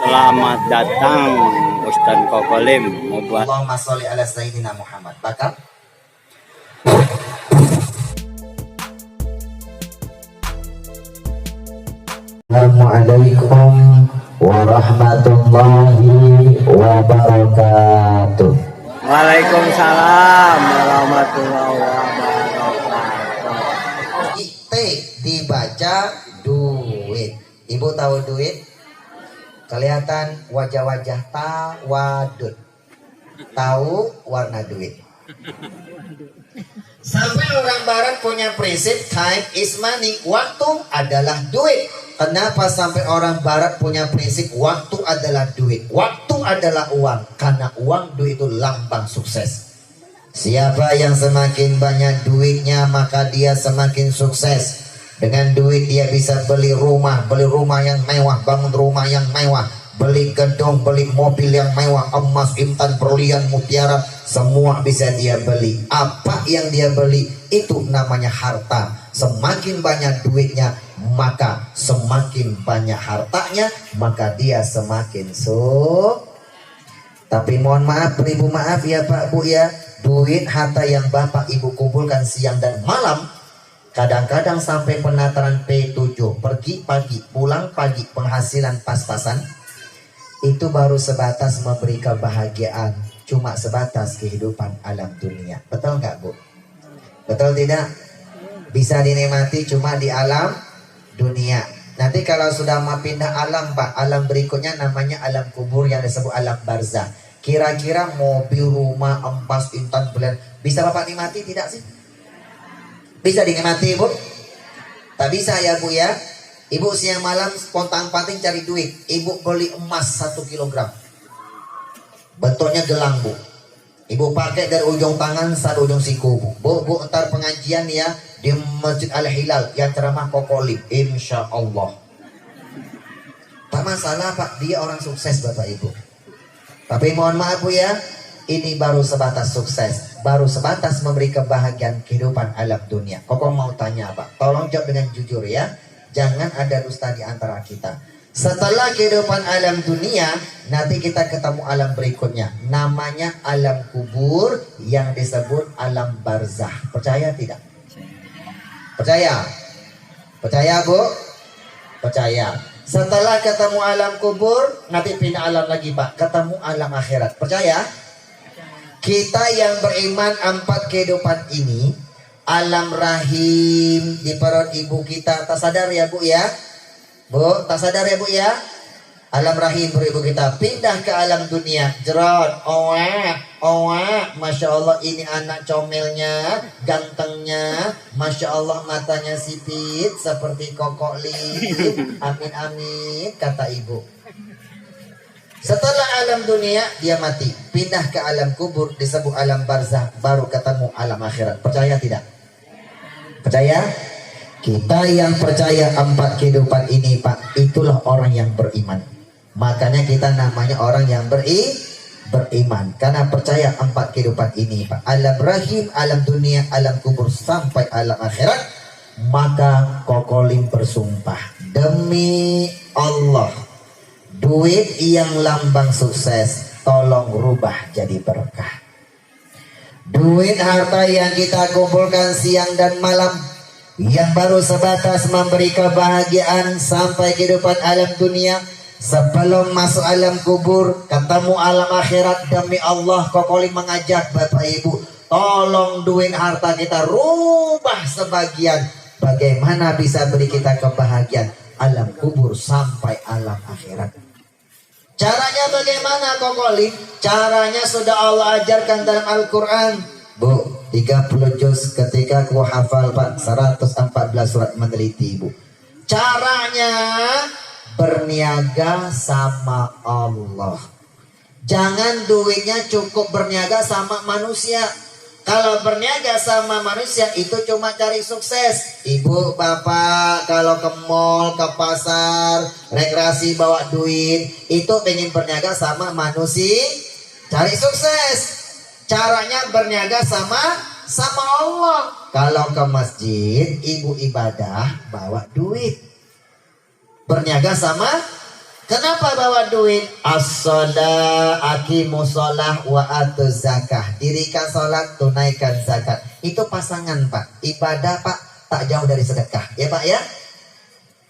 Selamat datang Ustaz Kokolim mau buat Allahumma sholli ala sayyidina Muhammad. Bakal Assalamualaikum warahmatullahi wabarakatuh. Waalaikumsalam warahmatullahi wabarakatuh. T dibaca duit. Ibu tahu duit? Kelihatan wajah-wajah tawadud. Tahu warna duit. Sampai orang barat punya prinsip time is money. Waktu adalah duit. Kenapa sampai orang barat punya prinsip waktu adalah duit? Waktu adalah uang. Karena uang, duit itu lambang sukses. Siapa yang semakin banyak duitnya, maka dia semakin sukses. Dengan duit dia bisa beli rumah yang mewah, bangun rumah yang mewah, beli gedung, beli mobil yang mewah, emas, intan, berlian, mutiara, semua bisa dia beli. Apa yang dia beli itu namanya harta. Semakin banyak duitnya, maka semakin banyak hartanya, maka dia semakin Tapi mohon maaf, beribu maaf ya Pak Bu ya, duit harta yang Bapak Ibu kumpulkan siang dan malam, kadang-kadang sampai penataran P7, pergi pagi, pulang pagi, penghasilan pas-pasan, itu baru sebatas memberi kebahagiaan, cuma sebatas kehidupan alam dunia. Betul nggak Bu? Betul tidak? Bisa dinikmati cuma di alam dunia. Nanti kalau sudah mau pindah alam Pak, alam berikutnya namanya alam kubur yang disebut alam barzah. Kira-kira mobil, rumah, emas, intan, berlian, bisa Bapak nikmati tidak sih? Bisa dinikmati Ibu? Tak bisa ya Bu ya. Ibu siang malam spontan-panting cari duit. Ibu beli emas 1 kilogram. Bentuknya gelang Bu. Ibu pakai dari ujung tangan sampai ujung siku Bu. Bu ntar pengajian ya di Masjid Al-Hilal yang ceramah Kokolim, insya Allah. Tak masalah Pak, dia orang sukses Bapak Ibu. Tapi mohon maaf Bu ya, ini baru sebatas sukses, baru sebatas memberi kebahagiaan kehidupan alam dunia. Koko mau tanya Pak, tolong jawab dengan jujur ya, jangan ada dusta di antara kita. Setelah kehidupan alam dunia, nanti kita ketemu alam berikutnya, namanya alam kubur yang disebut alam barzah. Percaya tidak? Percaya? Percaya Bu? Percaya. Setelah ketemu alam kubur, nanti pindah alam lagi Pak, ketemu alam akhirat. Percaya? Kita yang beriman 4 kehidupan ini, alam rahim di perut ibu kita, tak sadar ya Bu ya? Bu, tak sadar ya Bu ya? Alam rahim perut ibu kita, pindah ke alam dunia, jerot, Masya Allah ini anak comelnya, gantengnya, Masya Allah matanya sipit seperti Kokolim, amin amin kata ibu. Setelah alam dunia dia mati, pindah ke alam kubur disebut alam barzah, baru ketemu alam akhirat. Percaya tidak? Percaya? Kita yang percaya 4 kehidupan ini Pak, itulah orang yang beriman. Makanya kita namanya orang yang beriman, karena percaya 4 kehidupan ini Pak, alam rahim, alam dunia, alam kubur sampai alam akhirat. Maka Kokolim bersumpah demi Allah, duit yang lambang sukses, tolong rubah jadi berkah. Duit harta yang kita kumpulkan siang dan malam, yang baru sebatas memberi kebahagiaan sampai kehidupan alam dunia, sebelum masuk alam kubur, ketemu alam akhirat, demi Allah Kokolim mengajak Bapak Ibu, tolong duit harta kita rubah sebagian. Bagaimana bisa beri kita kebahagiaan alam kubur sampai alam akhirat? Caranya bagaimana Kokolim? Caranya sudah Allah ajarkan dalam Al-Quran Bu, 30 juz ketika aku hafal Pak, 114 surat meneliti Bu. Caranya berniaga sama Allah. Jangan duitnya cukup berniaga sama manusia. Kalau berniaga sama manusia itu cuma cari sukses. Ibu bapak kalau ke mall, ke pasar, rekreasi bawa duit, itu pengen berniaga sama manusia, cari sukses. Caranya berniaga sama Allah. Kalau ke masjid, ibu ibadah bawa duit, berniaga sama Kenapa bawa duit? As-shalah, aqimus shalah wa atuz zakah. Dirikan salat, tunaikan zakat. Itu pasangan, Pak. Ibadah, Pak, tak jauh dari sedekah. Ya, Pak ya?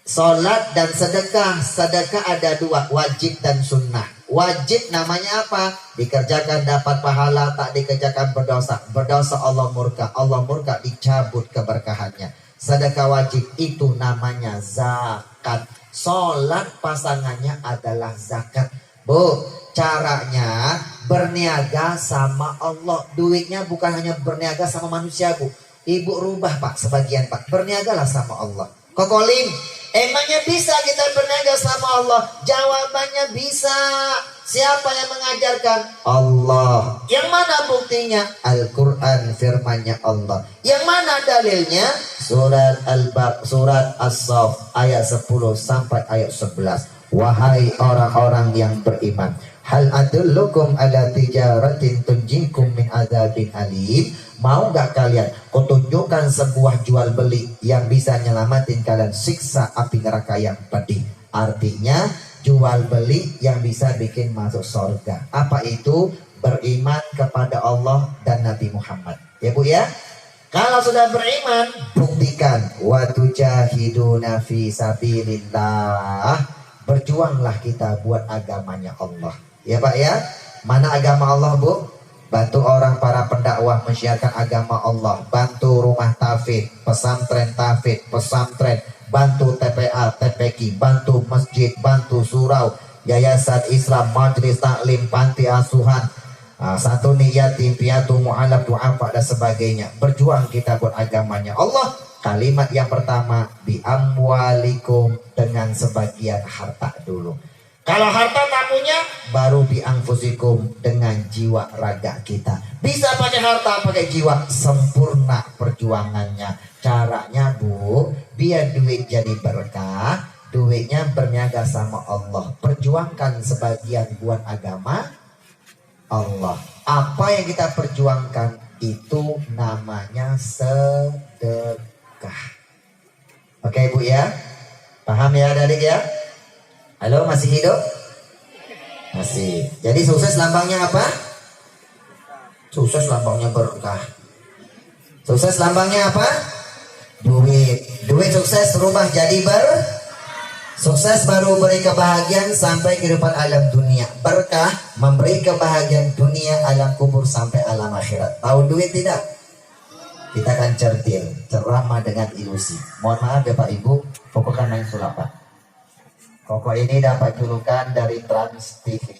Salat dan sedekah. Sedekah ada dua, wajib dan sunnah. Wajib namanya apa? Dikerjakan dapat pahala, tak dikerjakan berdosa. Berdosa Allah murka. Allah murka, dicabut keberkahannya. Sedekah wajib itu namanya zakat. Sholat pasangannya adalah zakat. Bu, caranya berniaga sama Allah. Duitnya bukan hanya berniaga sama manusia, Bu. Ibu rubah, Pak, sebagian, Pak. Berniagalah sama Allah. Kokolim, emangnya bisa kita berniaga sama Allah? Jawabannya bisa. Siapa yang mengajarkan? Allah. Yang mana buktinya? Al-Quran, firmannya Allah. Yang mana dalilnya? Surat Surat As-Saff ayat 10 sampai ayat 11. Wahai orang-orang yang beriman, hal adullukum ala tijaratin tunjikum min adzabin alim. Mau gak kalian kutunjukkan sebuah jual beli yang bisa nyelamatin kalian siksa api neraka yang pedih. Artinya jual beli yang bisa bikin masuk surga. Apa itu? Beriman kepada Allah dan Nabi Muhammad. Ya, Bu ya. Kalau sudah beriman, buktikan. Wa tujahiduna fi sabilillah. Berjuanglah kita buat agamanya Allah. Ya, Pak ya. Mana agama Allah, Bu? Bantu orang para pendakwah menyiarkan agama Allah. Bantu rumah tafid, pesantren tafid, pesantren. Bantu TPA, TPQ, bantu masjid, bantu surau, yayasan Islam, majelis taklim, panti asuhan, satu yatim piatu, mu'alaf, du'afa dan sebagainya. Berjuang kita buat agamanya Allah. Kalimat yang pertama, bi amwalikum, dengan sebagian harta dulu. Kalau harta tak punya, baru bi anfusikum, dengan jiwa raga kita. Bisa pakai harta, pakai jiwa, sempurna perjuangannya. Caranya, Bu, biar duit jadi berkah, duitnya berniaga sama Allah. Perjuangkan sebagian buat agama Allah. Apa yang kita perjuangkan itu namanya sedekah. Oke, Bu ya? Paham ya adik ya? Halo, masih hidup? Masih. Jadi sukses lambangnya apa? Sukses lambangnya berkah. Sukses lambangnya apa? Duit. Duit sukses rubah jadi sukses baru beri kebahagiaan sampai kehidupan alam dunia. Berkah memberi kebahagiaan dunia, alam kubur sampai alam akhirat. Tahu duit tidak? Kita akan ceramah dengan ilusi. Mohon maaf ya Pak Ibu, pokoknya main sulap Pak. Koko ini dapat julukan dari Trans TV.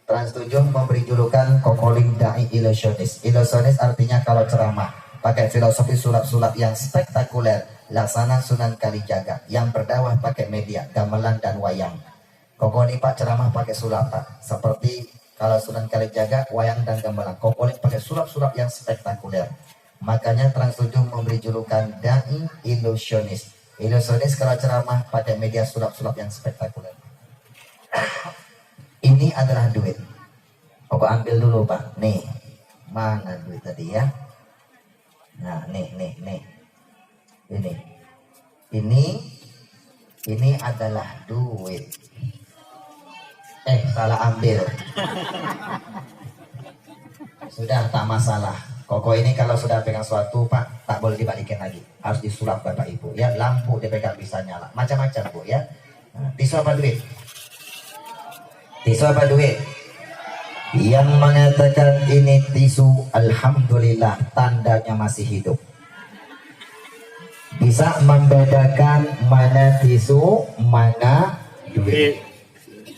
Trans 7 memberi julukan Kokoling Dai Ilusionis. Ilusionis artinya kalau ceramah pakai filosofi sulap-sulap yang spektakuler, laksana Sunan Kalijaga, yang berdakwah pakai media, gamelan dan wayang. Koko ini Pak ceramah pakai sulap Pak. Seperti kalau Sunan Kalijaga, wayang dan gamelan. Koko ini pakai sulap-sulap yang spektakuler. Makanya Trans 7 memberi julukan Dai Ilusionis. Ilusionis kalau ceramah pakai media sulap-sulap yang spektakuler. Ini adalah duit. Koko ambil dulu Pak. Nih, mana duit tadi ya? Nah, nih. Ini adalah duit. Salah ambil. Sudah tak masalah. Koko ini kalau sudah pegang suatu Pak, tak boleh dibalikin lagi. Harus disulap Bapak Ibu ya. Lampu dipegang bisa nyala. Macam-macam Bu ya. Nah, tisu apa duit? Tisu apa duit? Yang mengatakan ini tisu, alhamdulillah tandanya masih hidup. Bisa membedakan mana tisu, mana duit.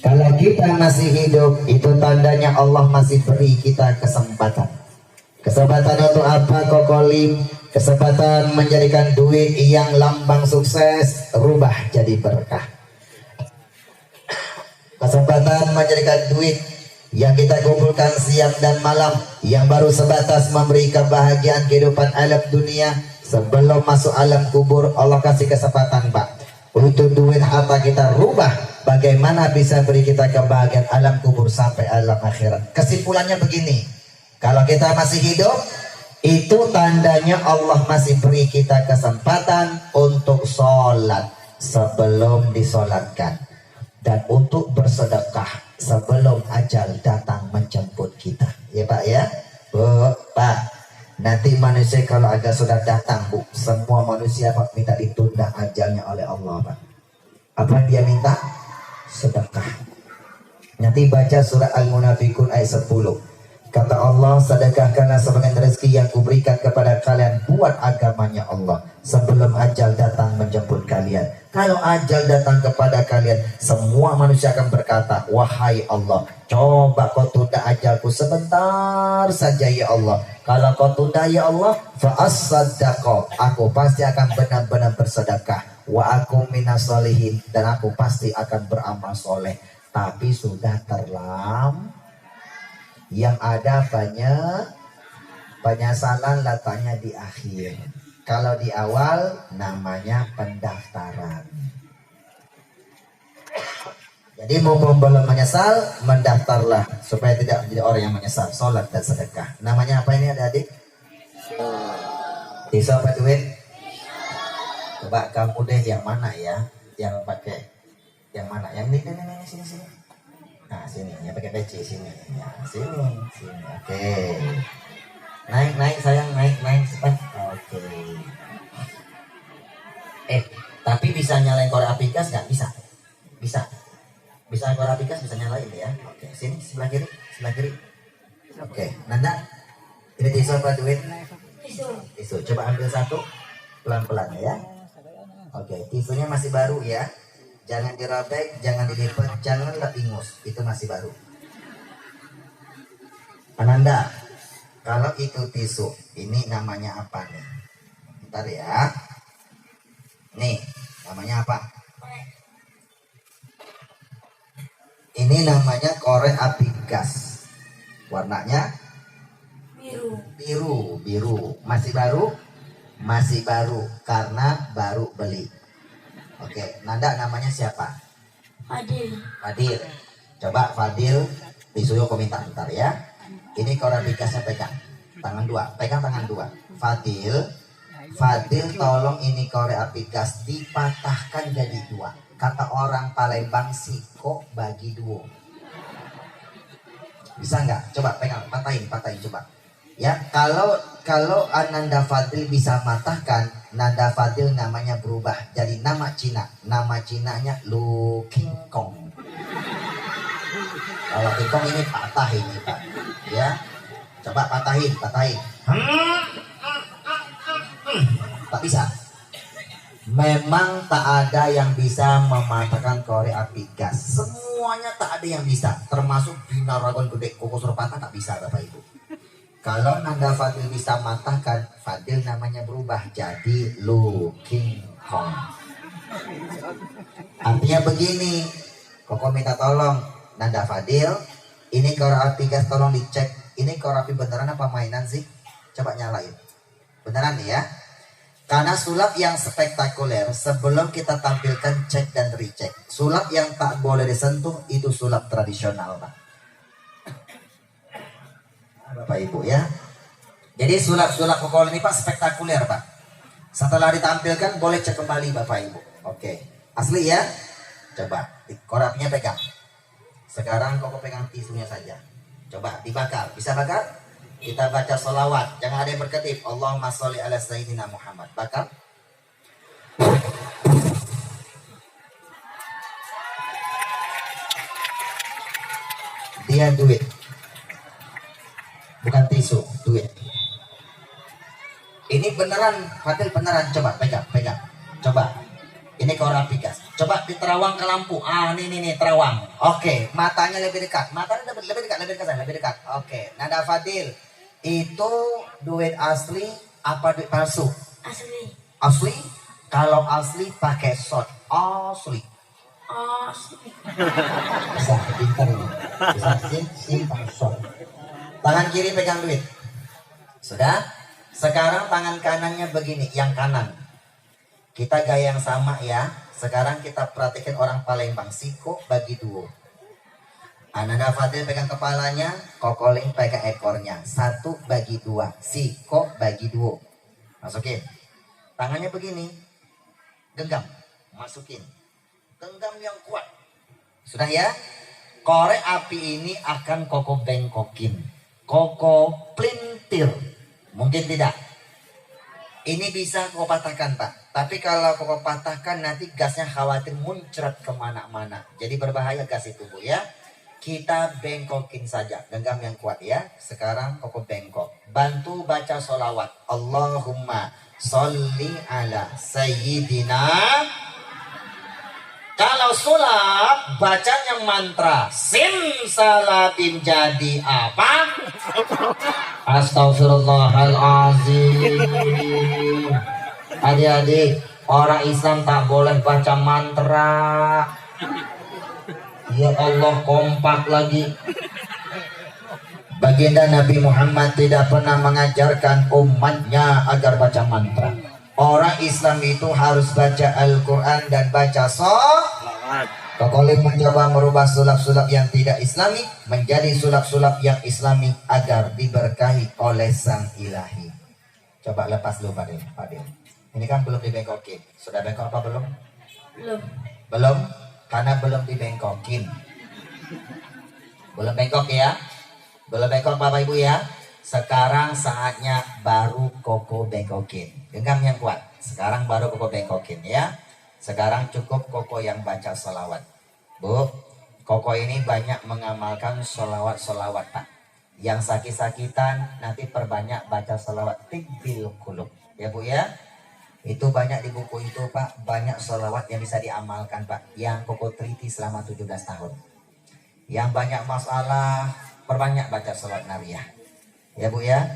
Kalau kita masih hidup, itu tandanya Allah masih beri kita kesempatan. Kesempatan untuk apa Kokolim? Kesempatan menjadikan duit yang lambang sukses rubah jadi berkah. Kesempatan menjadikan duit yang kita kumpulkan siang dan malam, yang baru sebatas memberi kebahagiaan kehidupan alam dunia, sebelum masuk alam kubur Allah kasih kesempatan Pak untuk duit harta kita rubah. Bagaimana bisa beri kita kebahagiaan alam kubur sampai alam akhirat. Kesimpulannya begini, kalau kita masih hidup, itu tandanya Allah masih beri kita kesempatan untuk sholat sebelum disolatkan. dan untuk bersedekah sebelum ajal datang menjemput kita. Ya Pak ya. Bu, Pak. Nanti manusia kalau agak sudah datang Bu, semua manusia Pak minta ditunda ajalnya oleh Allah Pak. Apa yang dia minta? Sedekah. Nanti baca surat Al-Munafikun ayat 10. Kata Allah, sedekahkanlah sebagian rezeki yang kuberikan kepada kalian buat agamanya Allah sebelum ajal datang menjemput kalian. Kalau ajal datang kepada kalian, semua manusia akan berkata, wahai Allah, coba kau tunda ajalku sebentar saja ya Allah. Kalau kau tunda ya Allah, fa'as-sadaqah, aku pasti akan benar-benar bersedekah. Wa aku minas solihin, dan aku pasti akan beramal soleh. Tapi sudah terlambat. Yang ada penyesalan letaknya di akhir. Kalau di awal namanya pendaftaran. Jadi mumpung belum menyesal, mendaftarlah supaya tidak menjadi orang yang menyesal. Sholat dan sedekah. Namanya apa ini adik-adik? Bisa apa duit? Coba kamu deh yang mana ya? Yang pakai yang mana? Yang ini sini. Nah sini, yang pakai peci sini, ya sini. Oke. Naik sayang, naik cepat. Oke. Tapi bisa nyalain korek api gas nggak? Bisa korek api gas bisa nyalain ya. Oke, sini sebelah kiri. Oke, Nanda, ini tisu apa duit? Tisu. Coba ambil satu, pelan-pelan ya. Oke, tisunya masih baru ya. Jangan dirobek, jangan dilipat, jangan ingus. Itu masih baru. Ananda, kalau itu tisu, ini namanya apa nih? Bentar ya. Nih, namanya apa? Ini namanya korek api gas. Warnanya? Biru. Masih baru? Masih baru, karena baru beli. Oke, Nanda namanya siapa? Fadil. Coba Fadil, tisunya aku minta bentar ya. Ini korek api gasnya pegang tangan dua. Fadil tolong ini korek api gas dipatahkan jadi dua. Kata orang Palembang, siko bagi dua. Bisa nggak? Coba pegang, patahin coba. Ya, kalau Ananda Fadil bisa matahkan, Nanda Fadil namanya berubah jadi nama Cina. Nama Cinanya Lu King Kong. Kalau King Kong ini patah ini Pak. Ya, coba patahin. Tak bisa. Memang tak ada yang bisa mematahkan korek api gas. Semuanya tak ada yang bisa. Termasuk binaragon gede kuku suruh patah tak bisa Bapak Ibu. Kalau Nanda Fadil bisa matahkan, Fadil namanya berubah jadi Lu King Kong. Artinya begini, Koko minta tolong Nanda Fadil, ini korek api gas tolong dicek. Ini korek api beneran apa mainan sih? Coba nyalain. Beneran nih ya. Karena sulap yang spektakuler, sebelum kita tampilkan cek dan recheck. Sulap yang tak boleh disentuh itu sulap tradisional Pak. Bapak Ibu ya. Jadi sulap-sulap Koko ini Pak spektakuler Pak. Setelah ditampilkan boleh cek kembali Bapak Ibu. Oke. Asli ya. Coba korapnya pegang. Sekarang Koko pegang tisunya saja. Coba dibakar. Bisa bakar? Kita baca sholawat. Jangan ada yang berkedip. Allahumma sholli ala sayyidina Muhammad. Bakar. Dia duit. Bukan tisu, duit. Ini beneran, Fadil beneran. Coba pegang. Coba. Ini korek api gas. Coba diterawang ke lampu. Nih terawang. Oke, matanya lebih dekat. Matanya lebih dekat. Oke, Nanda Fadil, itu duit asli apa duit palsu? Asli. Kalau asli pakai shot. Asli. Bisa pintar ini. Bisa simpan shot. Tangan kiri pegang duit. Sudah? Sekarang tangan kanannya begini, yang kanan. Kita gaya yang sama ya. Sekarang kita perhatikan orang Palembang, siko bagi dua. Ananda Fadil pegang kepalanya, Kokoling pegang ekornya. 1 bagi 2, siko bagi 2. Masukin. Tangannya begini. Genggam, masukin. Genggam yang kuat. Sudah ya? Korek api ini akan koko bengkokin, koko pelintir. Mungkin tidak. Ini bisa koko patahkan Pak. Tapi kalau koko patahkan nanti gasnya khawatir muncrat kemana-mana. Jadi berbahaya gas itu Bu ya. Kita bengkokin saja. Genggam yang kuat ya. Sekarang koko bengkok. Bantu baca sholawat. Allahumma sholli ala sayyidina. Kalau sulap bacanya mantra simsalabim jadi apa? Astagfirullahaladzim. Adik-adik, orang Islam tak boleh baca mantra. Ya Allah, kompak lagi. Baginda Nabi Muhammad tidak pernah mengajarkan umatnya agar baca mantra. Orang Islam itu harus baca Al-Quran dan baca Sholawat. Kokolim mencoba merubah sulap-sulap yang tidak islami menjadi sulap-sulap yang islami agar diberkahi oleh Sang Ilahi. Coba lepas dulu Pak Del. Ini kan belum dibengkokin. Sudah bengkok apa belum? Belum. Belum, karena belum dibengkokin. Belum bengkok ya? Belum bengkok Bapak Ibu ya? Sekarang saatnya baru koko bengkokin. Genggam yang kuat. Sekarang baru koko bengkokin ya. Sekarang cukup koko yang baca sholawat. Bu, koko ini banyak mengamalkan sholawat Pak. Yang sakit-sakitan nanti perbanyak baca sholawat tibbil qulub. Ya Bu ya. Itu banyak di buku itu Pak. Banyak sholawat yang bisa diamalkan Pak. Yang koko teliti selama 17 tahun. Yang banyak masalah perbanyak baca sholawat nariyah. Ya Bu ya.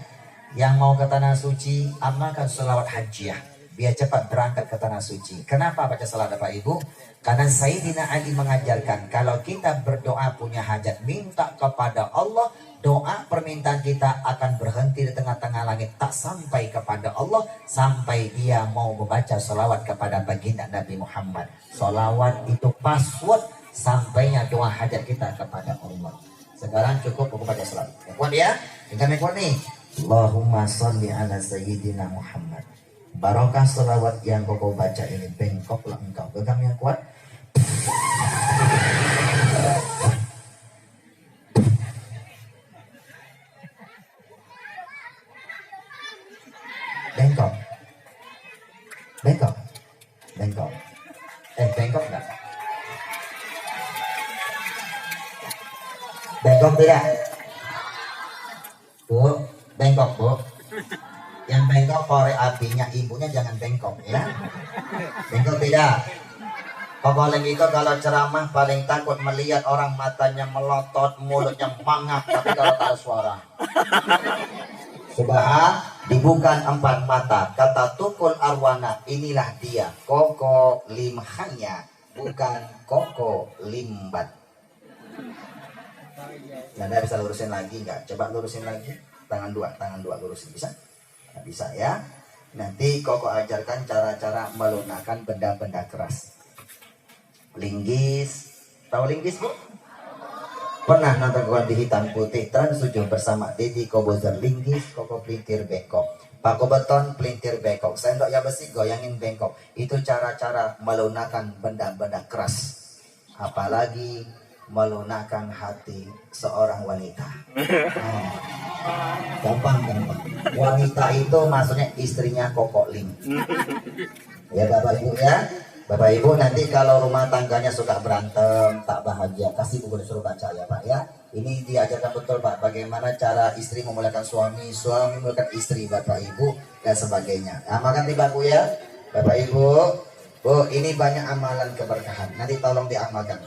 Yang mau ke tanah suci amalkan sholawat hajjiyah biar cepat berangkat ke tanah suci. Kenapa baca sholawat Bapak Ibu? Karena Sayyidina Ali mengajarkan kalau kita berdoa punya hajat minta kepada Allah, doa permintaan kita akan berhenti di tengah-tengah langit tak sampai kepada Allah sampai dia mau membaca sholawat kepada baginda Nabi Muhammad. Sholawat itu password sampainya doa hajat kita kepada Allah. Sekarang cukup aku baca sholawat. Yang kuat ya? Dengan yang kuat nih. Allahumma sholli ala sayyidina Muhammad. Barokah sholawat yang kau baca ini bengkoklah engkau. Genggam yang kuat. Bengkok. Bengkok. Bengkok. Bengkok enggak? Bengkok tidak? Bu, bengkok Bu. Yang bengkok korek apinya ibunya jangan bengkok ya. Bengkok tidak? Pokoknya itu kalau ceramah paling takut melihat orang matanya melotot, mulutnya mangap tapi kalau tak ada suara. Subhan dibuka 4 mata. Kata tukul arwana inilah dia. Koko limhanya bukan koko limbat. Anda bisa lurusin lagi nggak? Coba lurusin lagi. Tangan dua lurusin bisa? Nggak bisa ya. Nanti Koko ajarkan cara-cara melunakkan benda-benda keras. Linggis, tahu linggis Bu? Pernah nonton di hitam putih Trans 7 bersama Deddy Kobuzer. Linggis, Koko pelintir bengkok. Pak Kobeton pelintir bengkok. Sendok ya besi goyangin bengkok. Itu cara-cara melunakkan benda-benda keras. Apalagi melunakkan hati seorang wanita. Gampang. Wanita itu maksudnya istrinya Koko Ling. Ya Bapak Ibu ya. Bapak Ibu nanti kalau rumah tangganya suka berantem, tak bahagia, kasih buku disuruh baca ya Pak ya. Ini diajarkan betul Pak, bagaimana cara istri memuliakan suami, suami memuliakan istri Bapak Ibu dan sebagainya. Amalkan di baku ya Bapak Ibu. Bu, ini banyak amalan keberkahan. Nanti tolong diamalkan.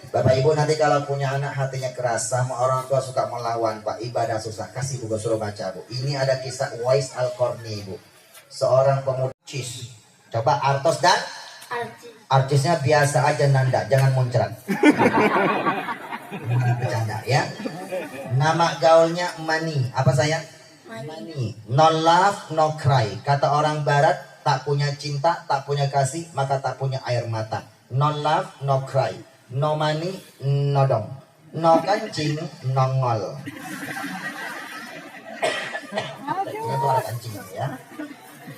Bapak Ibu nanti kalau punya anak hatinya keras, sama orang tua suka melawan Pak, ibadah susah, kasih buku suruh baca Bu. Ini ada kisah Uwais Al-Qarni Bu. Seorang pemuda cis. Coba artos dan artisnya biasa aja nanda, jangan muncrat. Bercanda ya. Nama gaulnya Mani. Apa sayang? Mani. No love, no cry. Kata orang barat, tak punya cinta, tak punya kasih, maka tak punya air mata. No love, no cry. No money, no dong. No kancing, nongol. Itu ada kancing ya.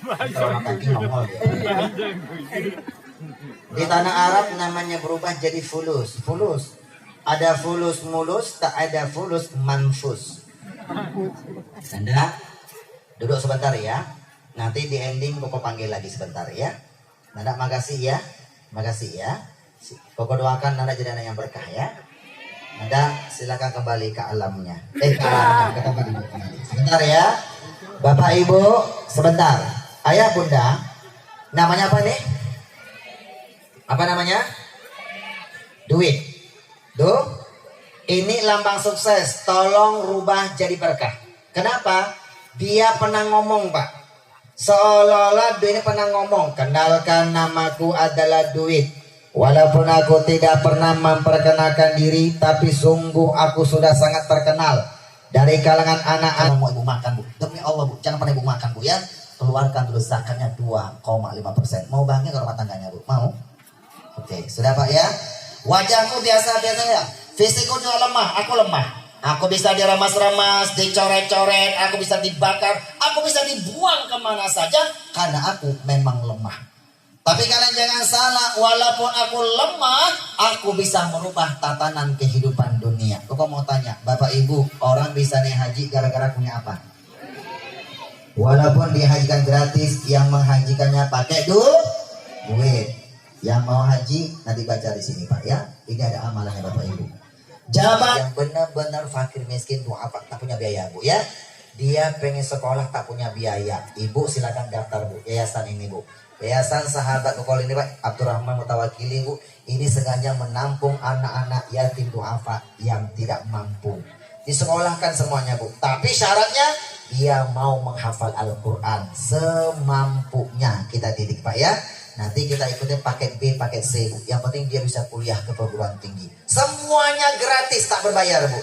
Kalau kancing nongol ya. Di tanah Arab namanya berubah jadi fulus. Fulus. Ada fulus mulus, tak ada fulus manfus. Anda duduk sebentar ya. Nanti di ending Koko panggil lagi sebentar ya. Nanda makasih ya. Makasih ya. Koko doakan Nanda jadi anak yang berkah ya. Nanda silakan kembali ke alamnya. Ke alamnya, ke tempat ibu kembali. Sebentar ya. Bapak Ibu, sebentar. Ayah Bunda, namanya apa nih? Apa namanya? Duit. Tuh, ini lambang sukses. Tolong rubah jadi berkah. Kenapa? Dia pernah ngomong, Pak. Seolah-olah duit ini pernah ngomong, kenalkan namaku adalah duit. Walaupun aku tidak pernah memperkenalkan diri, tapi sungguh aku sudah sangat terkenal dari kalangan anak-anak. Mau ibu makan, Bu? Demi Allah, Bu, jangan pernah ibu makan, Bu ya. Keluarkan dulu zakatnya 2,5%. Mau bahagia ke rumah tangganya, Bu? Mau? Oke, sudah Pak ya. Wajahku biasa-biasa ya. Fisikku juga lemah, aku lemah. Aku bisa diremas-remas, dicoret-coret, aku bisa dibakar, aku bisa dibuang kemana saja karena aku memang lemah. Tapi kalian jangan salah, walaupun aku lemah, aku bisa merubah tatanan kehidupan dunia. Kok mau tanya, Bapak Ibu, orang bisa naik haji gara-gara punya apa? Walaupun dihajikan gratis, yang menghajikannya pakai duit. Yang mau haji nanti baca di sini Pak ya. Ini ada amalannya Bapak Ibu. Jabat yang benar-benar fakir miskin duafa tak punya biaya Bu ya. Dia pengen sekolah tak punya biaya. Ibu silakan daftar Bu. Yayasan ini Bu. Yayasan Sahabat Kokol ini Pak Abdurrahman Mutawakili Bu. Ini sengaja menampung anak-anak yatim duafa yang tidak mampu. Disekolahkan semuanya Bu. Tapi syaratnya dia mau menghafal Al-Quran semampunya. Kita didik Pak ya. Nanti kita ikutin paket B, paket C Bu. Yang penting dia bisa kuliah ke perguruan tinggi. Semuanya gratis, tak berbayar Bu.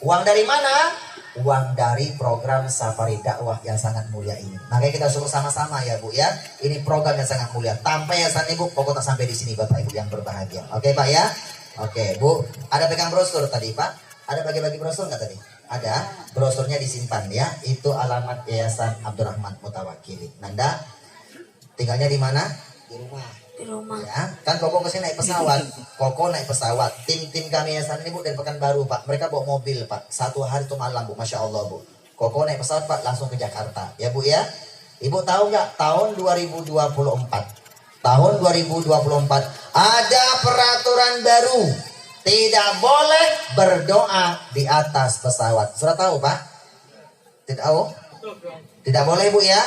Uang dari mana? Uang dari program Safari Dakwah yang sangat mulia ini. Makanya kita suruh sama-sama ya Bu ya. Ini program yang sangat mulia. Tanpa yayasan Ibu, pokok tak sampai di sini Bapak Ibu yang berbahagia. Oke Pak ya? Oke Bu. Ada pegang brosur tadi Pak? Ada bagi-bagi brosur nggak tadi? Ada. Brosurnya disimpan ya. Itu alamat Yayasan Abdurrahman Mutawakili. Nanda, tinggalnya di mana? Di rumah ya kan. Koko kesini naik pesawat. Koko naik pesawat, tim kami yayasan ini Bu dari Pekanbaru Pak, mereka bawa mobil Pak, 1 hari itu malam Bu, Masya Allah Bu. Koko naik pesawat Pak langsung ke Jakarta ya Bu ya. Ibu tahu nggak tahun 2024 ada peraturan baru, tidak boleh berdoa di atas pesawat. Sudah tahu Pak? Tidak tahu? Tidak boleh Bu ya.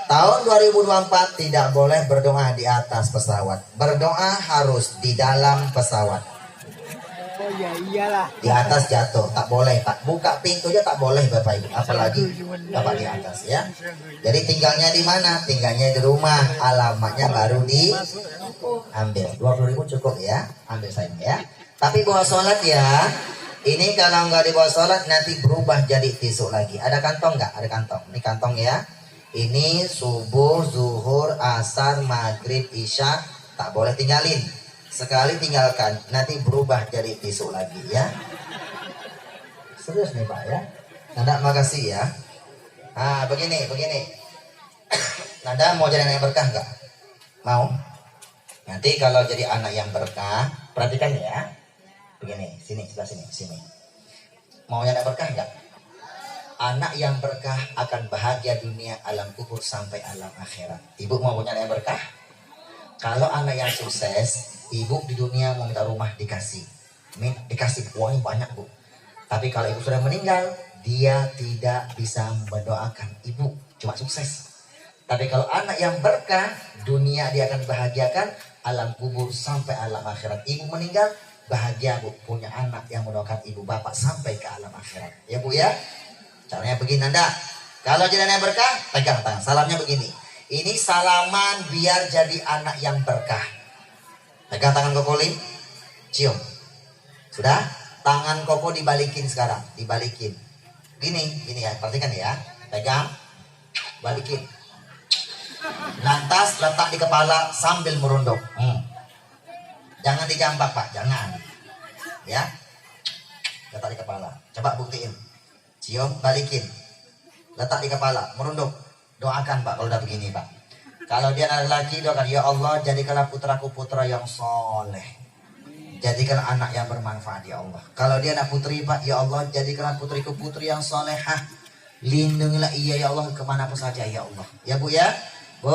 Tahun 2024 tidak boleh berdoa di atas pesawat. Berdoa harus di dalam pesawat. Oh ya iyalah. Di atas jatuh tak boleh Pak. Buka pintunya tak boleh Bapak Ibu. Apalagi Bapak di atas ya. Jadi tinggalnya di mana? Tinggalnya di rumah. Alamatnya baru diambil. 20.000 cukup ya. Ambil saya ya. Tapi bawa sholat ya. Ini kalau nggak dibawa sholat nanti berubah jadi tisu lagi. Ada kantong nggak? Ada kantong. Ini kantong ya. Ini subuh, zuhur, asar, maghrib, isya tak boleh tinggalin. Sekali tinggalkan nanti berubah jadi tisu lagi ya. Serius nih Pak ya. Nanda makasih ya. Nah begini. Nanda mau jadi anak yang berkah nggak? Mau? Nanti kalau jadi anak yang berkah, perhatikan ya. Begini, sebelah sini. Mau jadi anak berkah nggak? Anak yang berkah akan bahagia dunia, alam kubur sampai alam akhirat. Ibu mau punya anak yang berkah? Kalau anak yang sukses, ibu di dunia mau minta rumah dikasih uangnya banyak Bu. Tapi kalau ibu sudah meninggal, dia tidak bisa mendoakan ibu, cuma sukses. Tapi kalau anak yang berkah, dunia dia akan bahagiakan, alam kubur sampai alam akhirat. Ibu meninggal, bahagia Bu, punya anak yang mendoakan ibu bapak sampai ke alam akhirat. Ya Bu ya. Caranya begini Nanda. Kalau jadi anak yang berkah, pegang tangan. Salamnya begini. Ini salaman biar jadi anak yang berkah. Pegang tangan Koko Lim. Cium. Sudah? Tangan Koko dibalikin sekarang. Dibalikin. Gini ya. Perhatikan ya. Pegang. Balikin. Lantas letak di kepala sambil merunduk. Jangan dijambak Pak. Jangan. Ya. Letak di kepala. Coba buktiin. Cium, balikin. Letak di kepala, merunduk. Doakan Pak kalau udah begini Pak. Kalau dia anak laki, doakan, ya Allah jadikanlah putraku putra yang soleh. Jadikan anak yang bermanfaat ya Allah. Kalau dia anak putri Pak, ya Allah jadikanlah putriku putri yang solehah. Lindungilah ia ya Allah kemana pun saja ya Allah. Ya Bu ya. Bu,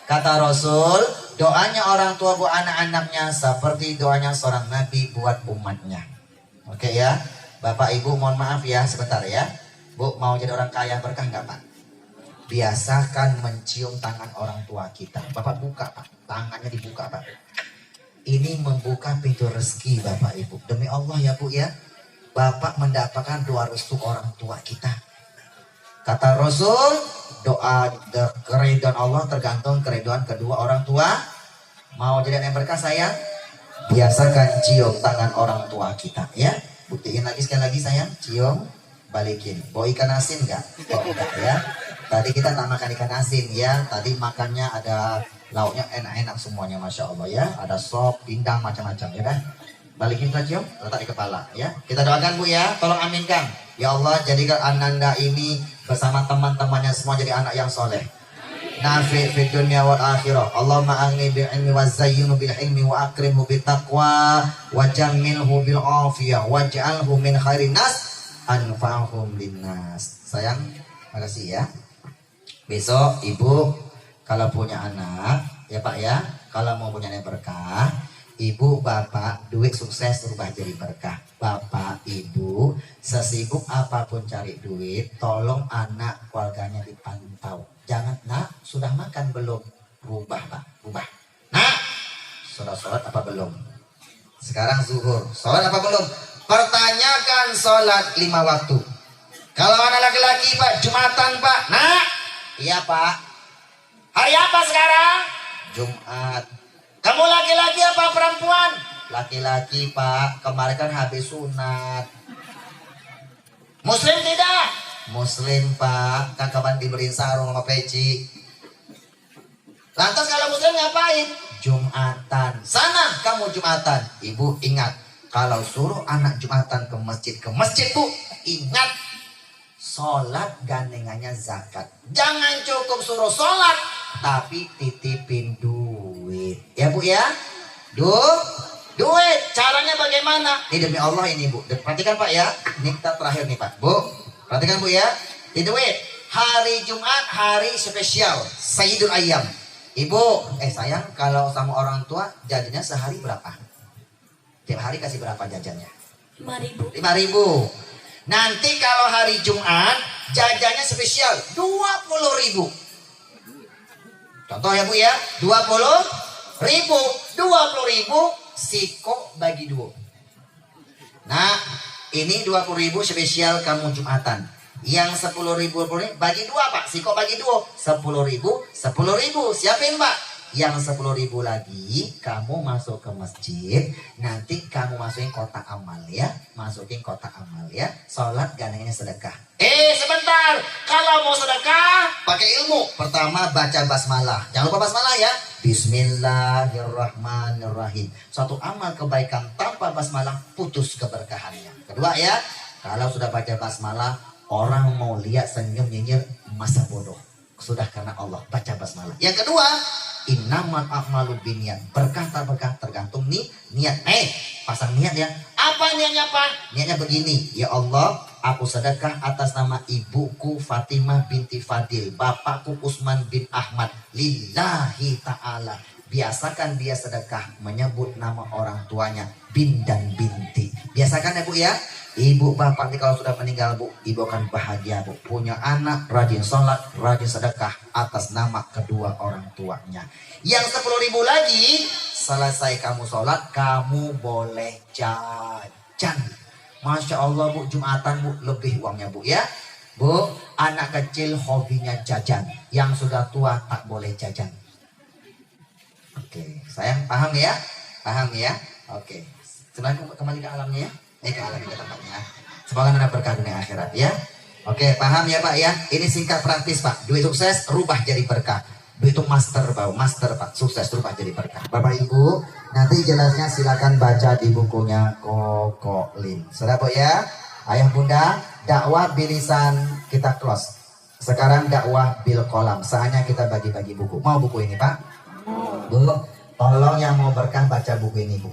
kata Rasul, doanya orang tua bu anak-anaknya seperti doanya seorang nabi buat umatnya. Oke ya. Bapak Ibu mohon maaf ya sebentar ya. Bu mau jadi orang kaya berkah nggak Pak? Biasakan mencium tangan orang tua kita. Bapak buka Pak, tangannya dibuka Pak. Ini membuka pintu rezeki Bapak Ibu. Demi Allah ya Bu ya. Bapak mendapatkan doa restu orang tua kita. Kata Rasul, doa keridhaan Allah tergantung keridhaan kedua orang tua. Mau jadi yang berkah sayang? Biasakan cium tangan orang tua kita ya. Buktiin lagi sekali lagi sayang, cium, balikin. Bawa ikan asin enggak? Oh enggak ya. Tadi kita tak makan ikan asin ya. Tadi makannya ada lauknya enak-enak semuanya Masya Allah ya. Ada sop, pindang, macam-macam ya kan. Balikin kita cium, letak di kepala ya. Kita doakan Bu ya, tolong aminkan. Ya Allah jadikan Ananda ini bersama teman-temannya semua jadi anak yang soleh. Nafi fi dunya wal akhirah. Allahumma agni bil ilmi wa zayyinhu bil ilmi wa akrimhu bit taqwa wa jammilhu bil afiyah waj'alhu min khairin nas anfa'hum linnas. Sayang, makasih ya. Besok Ibu kalau punya anak ya Pak ya, kalau mau punya anak berkah, Ibu bapak duit sukses berubah jadi berkah. Bapak ibu sesibuk apapun cari duit, tolong anak keluarganya dipantau. Jangan nak sudah makan belum? Rubah Pak, rubah. Nak sudah sholat apa belum? Sekarang zuhur, sholat apa belum? Pertanyakan sholat 5 waktu. Kalau anak laki-laki Pak, Jumatan Pak. Nak, iya Pak. Hari apa sekarang? Jumat. Kamu laki-laki apa perempuan? Laki-laki Pak, kemarin kan habis sunat. Muslim tidak? Muslim Pak, kan kapan diberi sarung sama peci. Lantas kalau muslim ngapain? Jumatan. Sana kamu Jumatan. Ibu ingat, kalau suruh anak Jumatan ke masjid Bu, ingat sholat gandengannya zakat. Jangan cukup suruh sholat, tapi titipin duit. Ya Bu ya. Duit. Caranya bagaimana? Ini demi Allah ini Bu. Perhatikan Pak ya. Ini kita terakhir nih Pak. Bu, perhatikan Bu ya. Ini duit. Hari Jumat hari spesial Sayyidul Ayyam. Ibu, sayang kalau sama orang tua jajannya sehari berapa? Tiap hari kasih berapa jajannya? 5.000. 5.000. Nanti kalau hari Jumat jajannya spesial 20.000. Contoh ya Bu ya, 20.000, 20.000 siko bagi 2. Nah, ini 20.000 spesial kamu Jumatan. Yang 10.000 bagi 2 Pak, siko bagi 2. 10.000, 10.000 siapin Pak. Yang 10.000 lagi kamu masuk ke masjid, nanti kamu masukin kotak amal ya, masukin kotak amal ya. Sholat gandengannya sedekah. Sebentar, kalau mau sedekah pakai ilmu. Pertama baca basmalah, jangan lupa basmalah ya. Bismillahirrahmanirrahim. Suatu amal kebaikan tanpa basmalah putus keberkahannya. Kedua ya, kalau sudah baca basmalah, orang mau lihat senyum nyinyir masa bodoh. Sudah karena Allah baca basmalah. Yang kedua, innamal a'malu binniyat. Berkah tak berkah tergantung nih niat. Pasang niat ya. Apa niatnya Pak? Niatnya begini. Ya Allah, aku sedekah atas nama ibuku Fatimah binti Fadil, bapakku Usman bin Ahmad, lillahi ta'ala. Biasakan dia sedekah menyebut nama orang tuanya bin dan binti. Biasakan ya Bu ya. Ibu bapak nih kalau sudah meninggal Bu, ibu akan bahagia Bu. Punya anak rajin sholat, rajin sedekah atas nama kedua orang tuanya. Yang 10.000 lagi, selesai kamu sholat, kamu boleh jajan. Masya Allah Bu, Jumatan Bu, lebih uangnya Bu ya. Bu, anak kecil hobinya jajan. Yang sudah tua tak boleh jajan. Oke, sayang paham ya? Paham ya? Oke, sebenarnya kembali ke alamnya ya. Ke alam ke tempatnya. Semoga anda berkah dunia akhirat ya. Oke, paham ya Pak ya? Ini singkat praktis Pak. Duit sukses rubah jadi berkah. Duit itu master Pak. Sukses rubah jadi berkah. Bapak Ibu, nanti jelasnya silakan baca di bukunya Koko Lim. Sudah Bu ya? Ayah Bunda, dakwah bilisan kita close. Sekarang dakwah bil kolam. Saatnya kita bagi-bagi buku. Mau buku ini Pak? Bu, tolong yang mau berkah baca buku ini Bu.